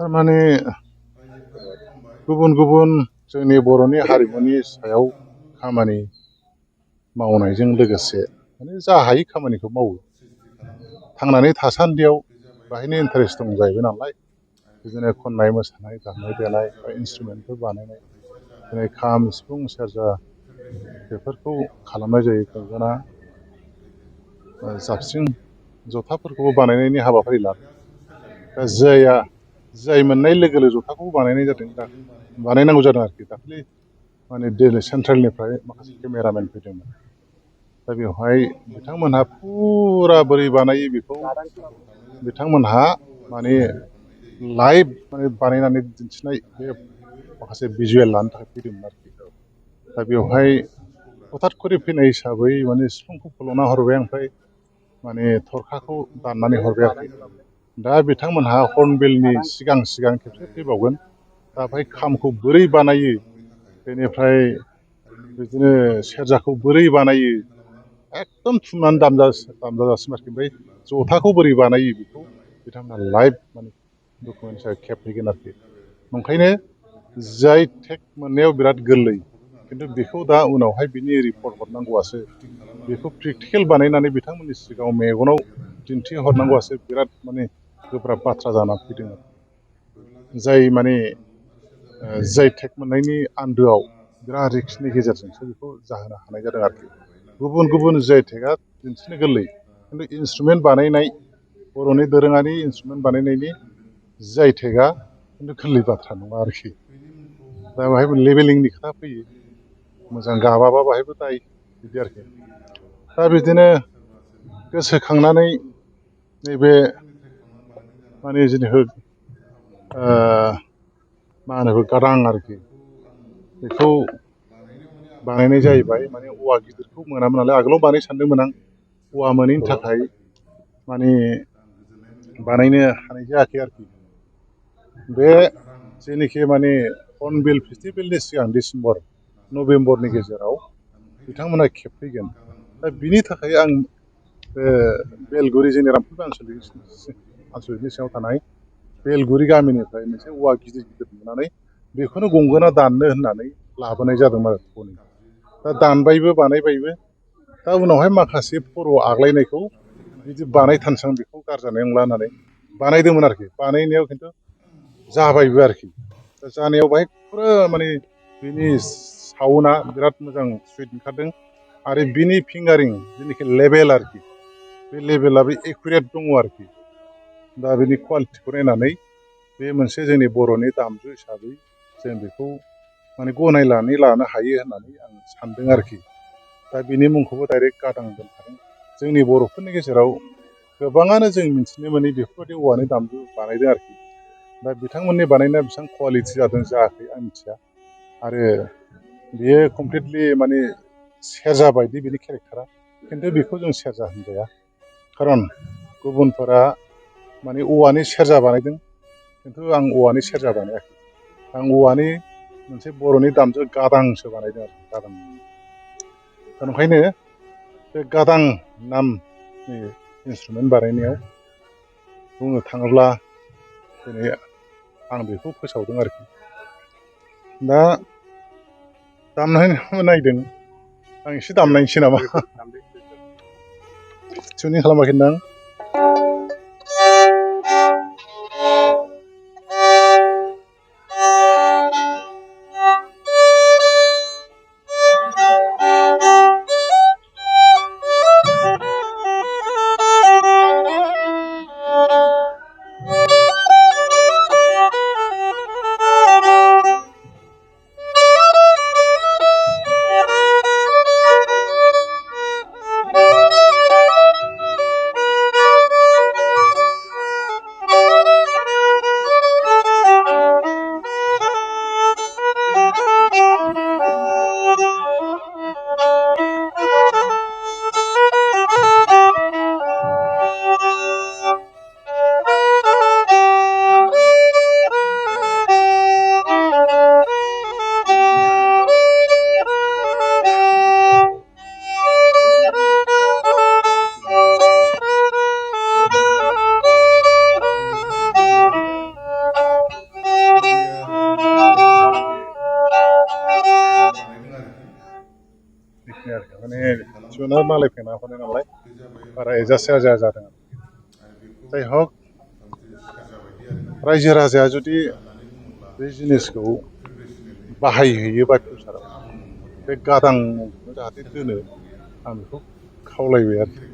थारमाने गुबुन गुबुन जोंनि बर'नि हारिमुनि सायाव खामानि मावनायजों लोगोसे माने जा हायै खामानिखौ मावो। थांनानै थासान्दियाव बाहायनो इन्टारेस्ट दं जाहैबाय नालाय बिदिनो खननाय मोसानाय दामनाय देनाय बा इन्सट्रुमेन्टफोर बानायनाय जेरै खाम सिफुं सेरजा बेफोरखौ खालामनाय जायो। गंगोना जाबस्रिं जथाफोरखौबो बानायनायनि हाबाफारि लादों। दा जाय मोननाय लोगो लोगो जथाखौबो बानायनाय जादों दा बानायनांगौ जादों आरोखि दाखालि माने दिल्ली सेन्ट्रेलनिफ्राय माखासे केमेरामेन फैदोंमोन। दा बेवहाय बिथांमोनहा फुरा बोरै बानायो बेखौ बिथांमोनहा माने लाइभ माने बानायनानै दिन्थिनाय बे माखासे भिजुवेल लानो थाखाय फैदोंमोन आरोखि। दा बेवहाय हथात खरि फैनाय हिसाबै माने सिफुंखौ फल'ना हरबाय ओमफ्राय माने थरखाखौ दाननानै हरबाय आरोखि। दा बिथांमोनहा हर्नबिलनि सिगां सिगां खेबसे फैबावगोन। दा ओमफ्राय खामखौ बोरै बानायो बेनिफ्राय बिदिनो सेरजाखौ बोरै बानायो एकदम थुमनानै दामजाजासिम आरोखि। ओमफ्राय जथाखौ बोरै बानायो बेखौ बिथांमोना लाइभ माने डकुमेन्ट खेबफैगोन आरोखि। ओंखायनो जाय टेक मोननायाव बिराद गोरलै खिन्थु बेखौ दा उनावहाय बिनि रिपर्ट हरनांगौआसो बेखौ प्रेक्टिकेल बानायनानै बिथांमोननि सिगाङाव मेगनाव दिन्थिहरनांगौआसो बिराद माने गोब्राब बाथ्रा जानानै फैदों आरो। जाय माने जाय टेक मोननायनि आन्दोआव बिराद रिक्सनि गेजेरजोंसो बेखौ जाहोनो हानाय जादों आरोखि। गुबुन गुबुन जाय टेकआ दिन्थिनो गोरलै खिन्थु इन्सट्रुमेन्ट बानायनाय बर'नि दोरोङारि इन्सट्रुमेन्ट बानायनायनि जाय टेकआ खिन्थु गोरलै बाथ्रा नङा आरोखि। दा बाहायबो लेभेलिंनि खोथा फैयो। मोजां गाबाबा बाहायबो दाय बिदि आरोखि। दा बिदिनो गोसोखांनानै नैबे माने जिनिखौ मा होनो गारां आरोखि बेखौ बानायनाय जाहैबाय। माने औवा गिदिरखौ मोनामोन नालाय आगोलाव बानाय सानदोंमोन आं औवा मोनैनि थाखाय माने बानायनो हानाय जायाखै आरोखि। बे जेनोखि माने हर्नबिल फेस्टिभेलनि सिगां डिसेम्बर नभेम्बरनि गेजेराव बिथांमोना खेबफैगोन। दा बिनि थाखाय आं बेलगुरि जोंनि रामफल आनसलिकनि सिङाव थानाय बेलगुरि गामिनिफ्राय मोनसे औवा गिदिर गिदिर नुनानै बेखौनो गंगोना दाननो होननानै लाबोनाय जादोंमोन आरो थनि। दा दानबायबो बानायबायबो। दा उनावहाय माखासे फर' आग्लायनायखौ बिदि बानायथारसां बेखौ गारजानाय नंला होननानै बानायदोंमोन आरोखि। बानायनायाव खिन्थु जाबायबो आरोखि। दा जानायाव बाहाय फुरा माने बिनि साउन्डआ बिराद मोजां सुइट ओंखारदों आरो बिनि फिंगारिं जेनाखि लेभेल आरोखि बे लेभेलाबो एकुरेट दङ आरोखि। दा बिनि कुवालिटिखौ नायनानै बे मोनसे जोंनि बर'नि दामजु हिसाबै जों बेखौ माने गनायनानै लानो हायो होननानै आं सानदों आरोखि। दा बिनि मुंखौबो डाइरेक्ट गादां दोनखादों। जोंनि बर'फोरनि गेजेराव गोबाङानो जों मिथिनो मोनै बेफोरबायदि औवानि दामजु बानायदों आरोखि। दा बिथांमोननि बानायनाया बेसेबां कुवालिटि जादों जायाखै आं मिथिया। आरो बियो कमप्लिटलि माने सेरजा बायदि बिनि केरेक्टारा खिन्थु बेखौ जों सेरजा होनजाया। खारन गुबुनफोरा माने औवानि सेरजा बानायदों खिन्थु आं औवानि सेरजा बानायाखै। आं औवानि मोनसे बर'नि दामजु गादांसो बानायदों आरो गादां। दा ओंखायनो बे गादां नामनि इन्सट्रुमेन्ट बानायनायाव बुंनो थाङोब्ला दिनै आं बेखौ फोसावदों आरोखि। दा दामनाय नायदों आं एसे दामनायनोसै नामा? टिउनिं खालामाखै दां? बेखिनि आरोखि माने टिउना मालाय फेना हरनाय नालाय बारा एडजास्ट जाया जादों जाय हक रायजो राजाया जुदि बे जिनिसखौ बाहायहैयोबा फिउचाराव बे गादां मुंखौनो जाहाथे दोनो आं बेखौ खावलायबाय आरोखि